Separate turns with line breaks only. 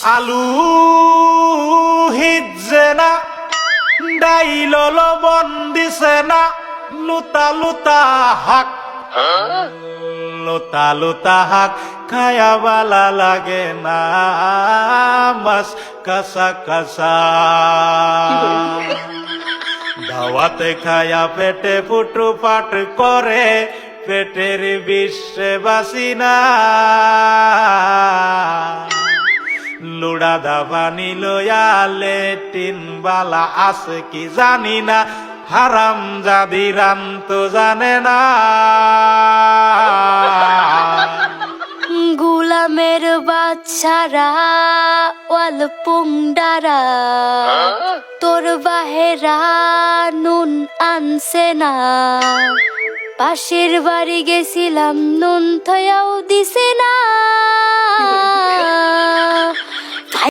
আলু হিজে না ডাইল লবণ দিছে না লুতা লুতা হাক লুতা লুতা হাক খায়া বালা লাগে না মাছ কাঁচা কাঁচা দাওয়াতে খায়া পেটে ফুটু পাট করে পেটের বিশ্বে বাসি না লুড়া দাবা নিলয়া লেটিন বালা আছে কি জানি না হারাম জাদি রান তো জানে না
গুলামের বাচ্চারা ওয়াল পুংডারা তোর বাহেরা নুন আনছে না পাশের বাড়ি গেছিলাম নুন থয়াও দিছে না